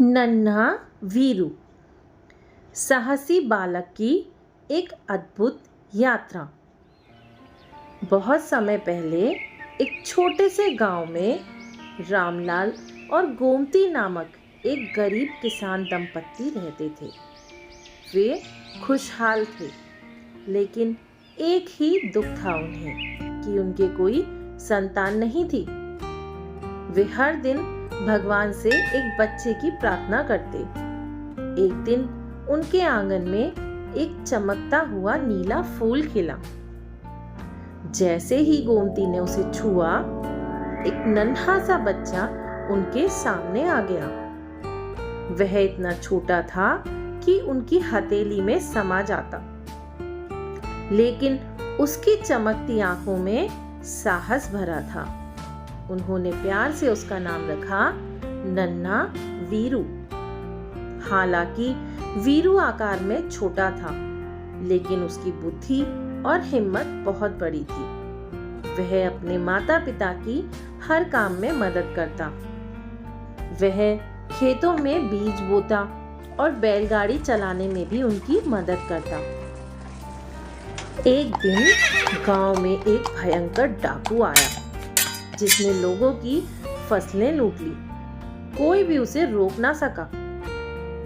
नन्हा वीरू, साहसी बालक की एक अद्भुत यात्रा। बहुत समय पहले एक छोटे से गांव में रामलाल और गोमती नामक एक गरीब किसान दंपत्ति रहते थे। वे खुशहाल थे, लेकिन एक ही दुख था उन्हें कि उनके कोई संतान नहीं थी। वे हर दिन भगवान से एक बच्चे की प्रार्थना करते। एक दिन उनके आंगन में एक चमकता हुआ नीला फूल खिला। जैसे ही गोमती ने उसे छुआ, एक नन्हा सा बच्चा उनके सामने आ गया। वह इतना छोटा था कि उनकी हथेली में समा जाता, लेकिन उसकी चमकती आंखों में साहस भरा था। उन्होंने प्यार से उसका नाम रखा नन्हा वीरू। हालांकि वीरू आकार में छोटा था, लेकिन उसकी बुद्धि और हिम्मत बहुत बड़ी थी। वह अपने माता पिता की हर काम में मदद करता। वह खेतों में बीज बोता और बैलगाड़ी चलाने में भी उनकी मदद करता। एक दिन गांव में एक भयंकर डाकू आया, जिसने लोगों की फसलें लूट ली। कोई भी उसे रोक ना सका।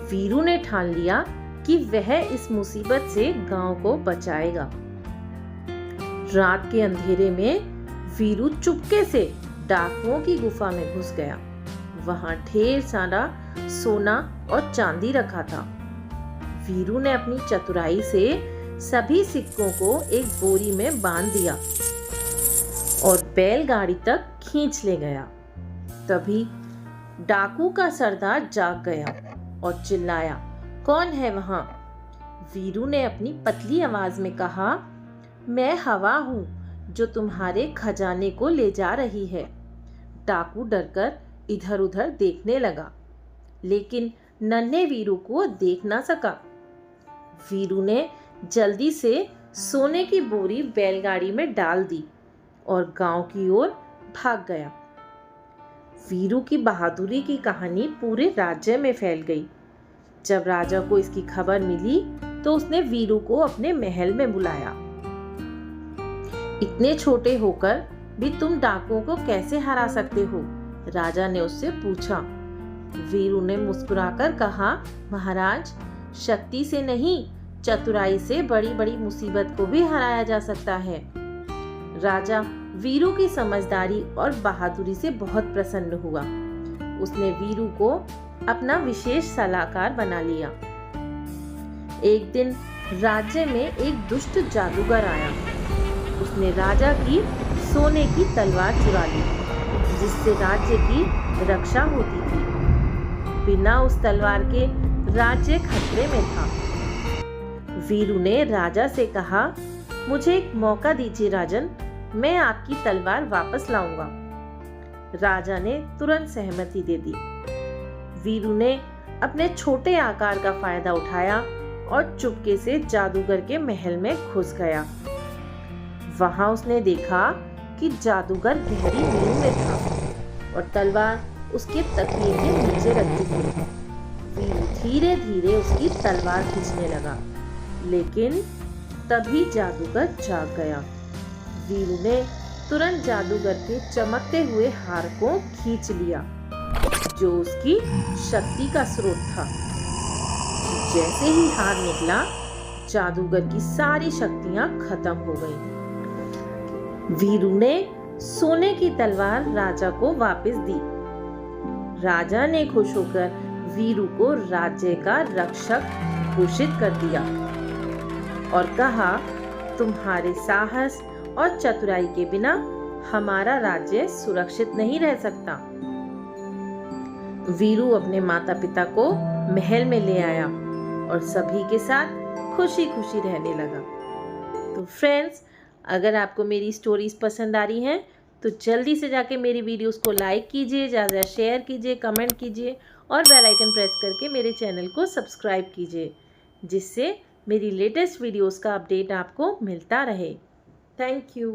वीरू ने ठान लिया कि वह इस मुसीबत से गांव को बचाएगा। रात के अंधेरे में वीरू चुपके से डाकुओं की गुफा में घुस गया। वहां ढेर सारा सोना और चांदी रखा था। वीरू ने अपनी चतुराई से सभी सिक्कों को एक बोरी में बांध दिया और बैलगाड़ी तक खींच ले गया। तभी डाकू का सरदार जाग गया और चिल्लाया, कौन है वहां? वीरू ने अपनी पतली आवाज में कहा, मैं हवा हूं जो तुम्हारे खजाने को ले जा रही है। डाकू डरकर इधर उधर देखने लगा, लेकिन नन्हे वीरू को देख ना सका। वीरू ने जल्दी से सोने की बोरी बैलगाड़ी में डाल दी और गांव की ओर भाग गया। वीरू की बहादुरी की कहानी पूरे राज्य में फैल गई। जब राजा को इसकी खबर मिली, तो उसने वीरू को अपने महल में बुलाया। इतने छोटे होकर भी तुम डाकुओं को कैसे हरा सकते हो? राजा ने उससे पूछा। वीरू ने मुस्कुराकर कहा, महाराज, शक्ति से नहीं, चतुराई से बड़ी बड़ी मुसीबत को भी हराया जा सकता है। राजा वीरू की समझदारी और बहादुरी से बहुत प्रसन्न हुआ। उसने वीरू को अपना विशेष सलाहकार बना लिया। एक दिन राज्य में एक दुष्ट जादूगर आया। उसने राजा की सोने की तलवार चुरा ली, जिससे राज्य की रक्षा होती थी। बिना उस तलवार के राज्य खतरे में था। वीरू ने राजा से कहा, मुझे एक मौका दीजिए राजन, मैं आपकी तलवार वापस लाऊंगा। राजा ने तुरंत सहमति दे दी। वीरू ने अपने छोटे आकार का फायदा उठाया और चुपके से जादूगर के महल में घुस गया। वहां उसने देखा कि जादूगर गहरी नींद में था और तलवार उसके तकिए के नीचे रखी थी। वीरू धीरे धीरे उसकी तलवार खींचने लगा, लेकिन तभी जादूगर जाग गया। वीरू ने तुरंत जादूगर के चमकते हुए हार को खींच लिया, जो उसकी शक्ति का स्रोत था। जैसे ही हार निकला, जादूगर की सारी शक्तियां खत्म हो गईं। वीरू ने सोने की तलवार राजा को वापस दी। राजा ने खुश होकर वीरू को राज्य का रक्षक घोषित कर दिया और कहा, तुम्हारे साहस और चतुराई के बिना हमारा राज्य सुरक्षित नहीं रह सकता। वीरू अपने माता पिता को महल में ले आया और सभी के साथ खुशी खुशी रहने लगा। तो फ्रेंड्स, अगर आपको मेरी स्टोरीज पसंद आ रही हैं, तो जल्दी से जाके मेरी वीडियोस को लाइक कीजिए, ज़्यादा शेयर कीजिए, कमेंट कीजिए और बेल आइकन प्रेस करके मेरे चैनल को सब्सक्राइब कीजिए, जिससे मेरी लेटेस्ट वीडियोस का अपडेट आपको मिलता रहे। Thank you.